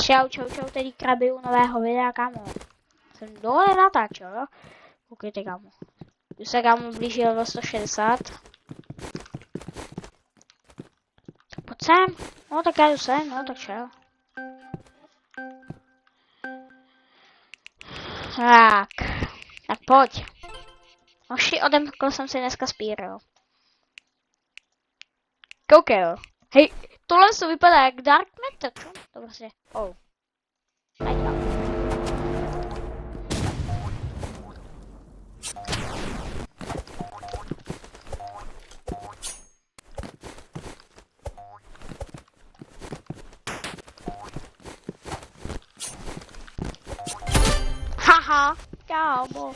Čau, tady krabi u nového videa, kámo. Jsem dole natáčel, jo? Koukejte, kámo. Už se, kámo, blížil do 160. Tak pojď sem. No, tak já jdu sem, no, tak čel. Tak pojď. Hoši, odemkl jsem si dneska spíro. Koukej, jo. Hej, tohle to vypadá jak Dark Matter, co? To prostě, Haha, kámo.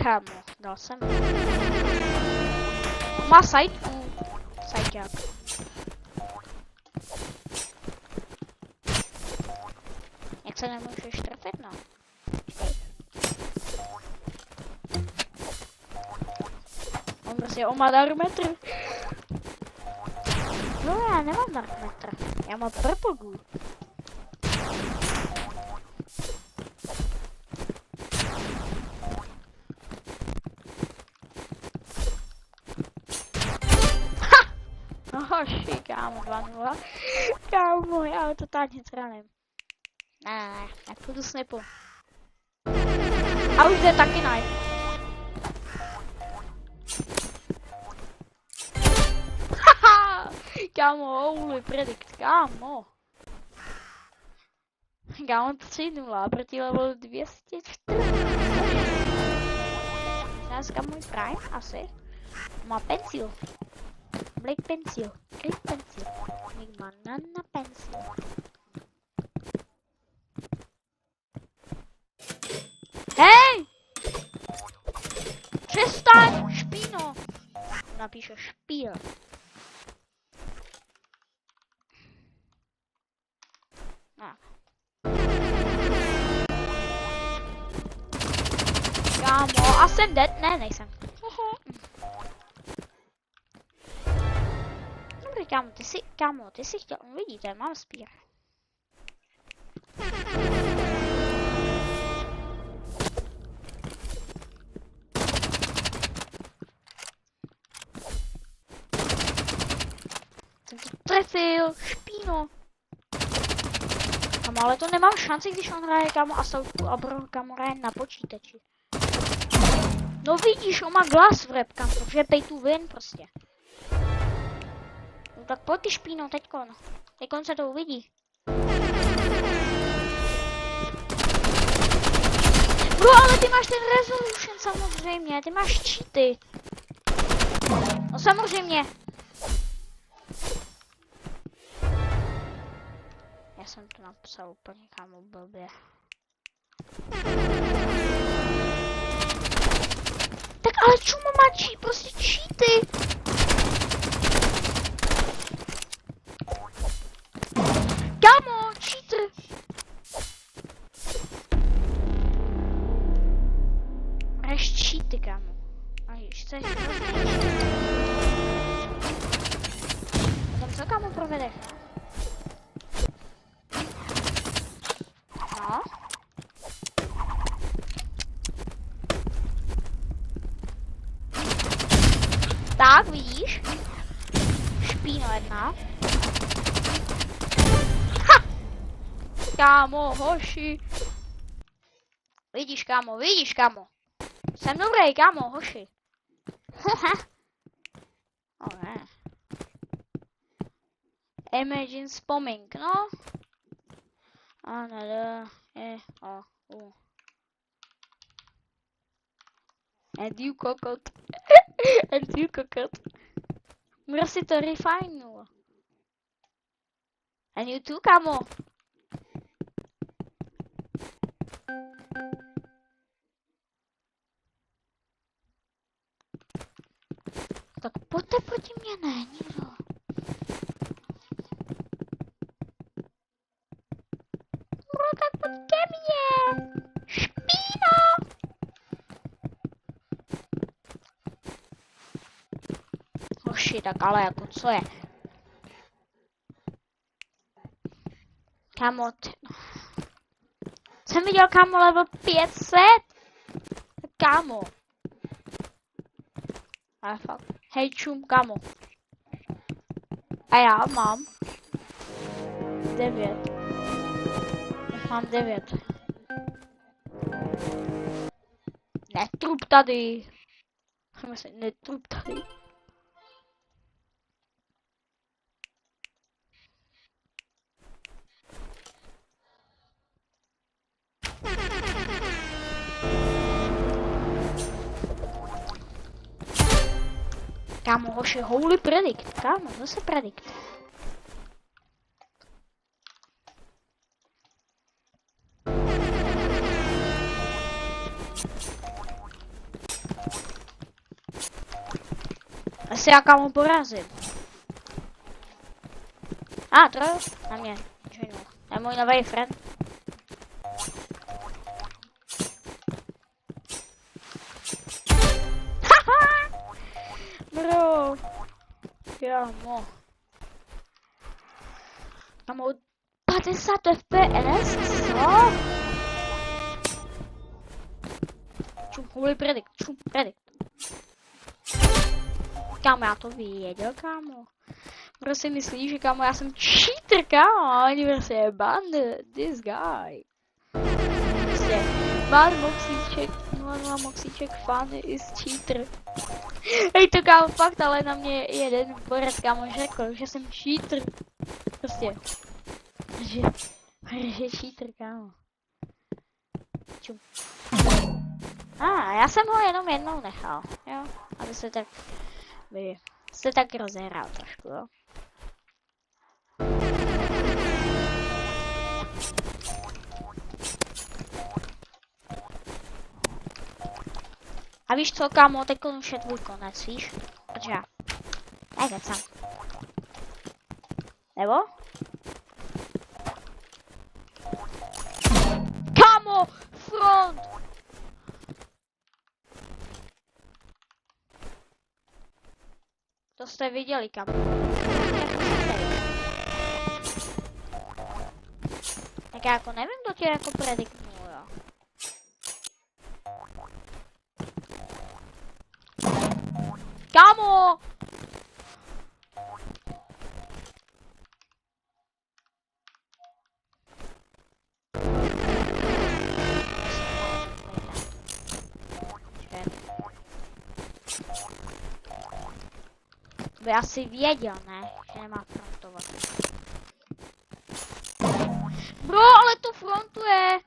Kámo, dal jsem. Má sajtku. Sajťák. Jak se nemůžeš trefit, no? On prostě má Dark Matter. No já nemám Dark Matter. Já mám Purple Goo. Hoši, kámo, 2-0. Kámo, já to totálně zraním. Ne, tak půjdu snipu. A už jde taky knife. Haha, kámo, holy predict, kámo. Kámo, 3-0 proti level 204. Dneska můj prime, asi. Má pencil. Black pencil, Great pencil, banana pencil. Hej! Přestaň, špíno! Napíše špíl. Kámo, a jsem dead? Ne, nejsem. Kámo, ty si chtěl, vidíte, mám spír. Jsem to trefil, špíno. Kámo, ale to nemám šanci, když on hraje, kámo, Assaultku a bro, kámo, hraje na počítači. No vidíš, on má glass webcam, protože pay to win prostě. No tak pojď ty špíno, teďkon. Teďkon se to uvidí. Bro, ale ty máš ten resolution samozřejmě, ty máš cheaty. No samozřejmě. Já jsem to napsal úplně, kámo, blbě. Tak ale čumo má prostě cheaty. Kámo, cheater. Hraješ cheaty, kámo. A chceš tam co, kámo, provedeš, no? Tak, vidíš? Špíno jedna. Ha! Kámo, hoši. Vidíš, kámo. Jsem dobrý, kámo, hoši. Oh, ne. Imagine spamming, no. Another, And you cocked. And you cocked. Merci to refine, no. And you too, kámo. Tak pojďte proti mě, ne, nikdo. Bro, tak pojď ke mně. Špíno. hoši, tak ale jako co je? Kámo, jsem viděl kámo level 500? Kámo. Ale fakt. Hej čum, kámo. A já mám 9. Mám 9. Netrup tady. Myslím, netrup tady. Kámo, hoši, holy predict. Kámo, zase predict. Asi já kámo porazím. To je na mě. To je můj nový friend. Bro. Kámo. Kámo, 50 FPS, co? Čum, holy predict, čum, predict. Kámo, já to věděl, kámo. Kdo si myslí, že kámo, já jsem cheater, kámo, oni prostě ban this guy. Prostě ban Moxíček, 00 Moxíček fan is cheater. Hej to kámo, fakt, ale na mě jeden borec kámo řekl, že jsem cheater. Prostě. Že cheater, kámo. Čum. Já jsem ho jenom jednou nechal, jo, aby se tak rozehral trošku, jo. A víš co, kámo, teď už je tvůj konec, víš? Protože já. Tak sám. Nebo? Kámo, front! To jste viděli, kámo. Tak já jako nevím, kdo tě jako prediknul, jo. Kámo! By asi věděl, ne? Že nemá frontovat. Bro, ale to frontuje!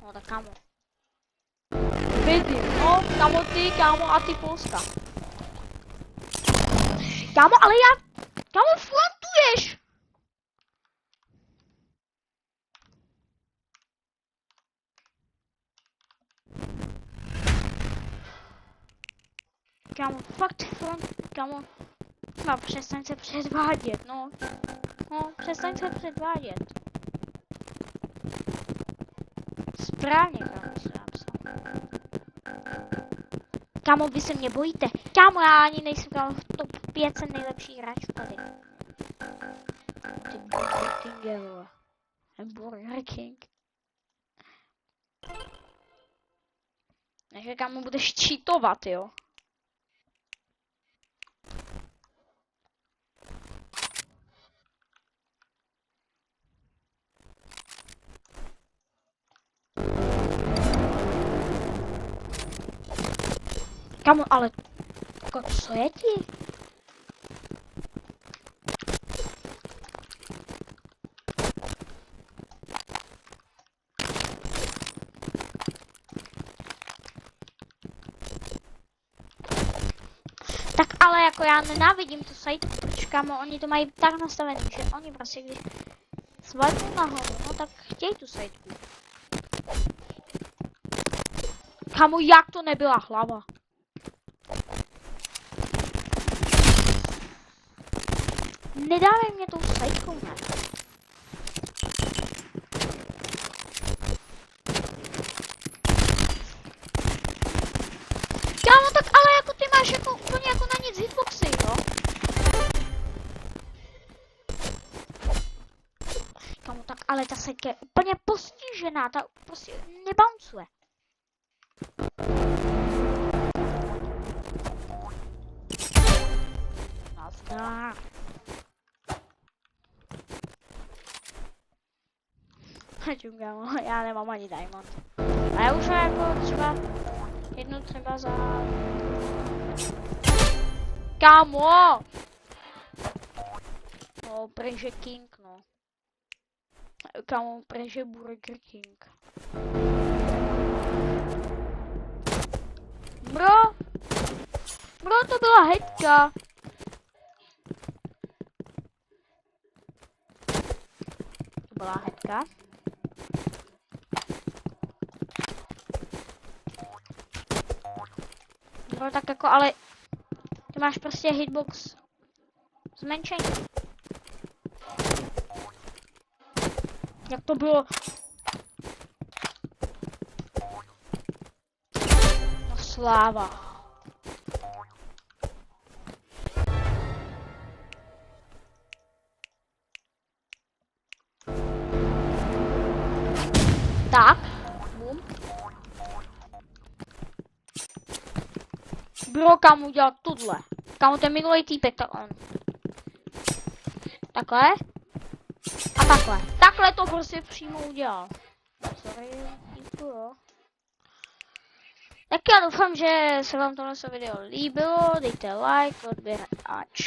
No tak kámo. Vidím, no, kámo ty, kámo a ty Polska. Kámo, ale kámo frontuješ! Kámo, fakt front, kámo. No, přestaň se předvádět, no. No, přestaň se předvádět. Správně, kámo, se napsal. Kámo, vy se mě bojíte. Kámo, já ani nejsem, kámo, v top 500 nejlepší hráčů tady. Ty Burger King, vole. Burger King. Takže kámo, budeš cheatovat, jo. Kámo, ale co je ti? Tak ale jako já nenávidím tu sajtu, protože kámo, oni to mají tak nastavený, že oni prostě když swipe nahoru, no tak chtějí tu sajtku. Kámo, jak to nebyla hlava? Nedávej mě tou sajtkou, ne? Kámo, tak ale jako ty máš jako úplně jako na nic hitboxy, no. Kámo, tak ale ta seka je úplně postižená, ta prostě nebouncuje. Nazdar. Hačum, kámo, já nemám ani diamond. A já už jako třeba jednu třeba za... Kámo! No, preže King, no. Kámo, preže Burger King. Bro! Bro, to byla heďka. To byla heďka. Bro, tak jako, ale... Ty máš prostě hitbox zmenšení. Jak to bylo? No sláva. Tak. Bum. Bro, kam udělal tohle? Kam ten minulý týpek, tak on. Takhle. A takhle. Takhle to prostě přímo udělal. Sorry, jo. Tak já doufám, že se vám tohle video líbilo. Dejte like, odběr a čau.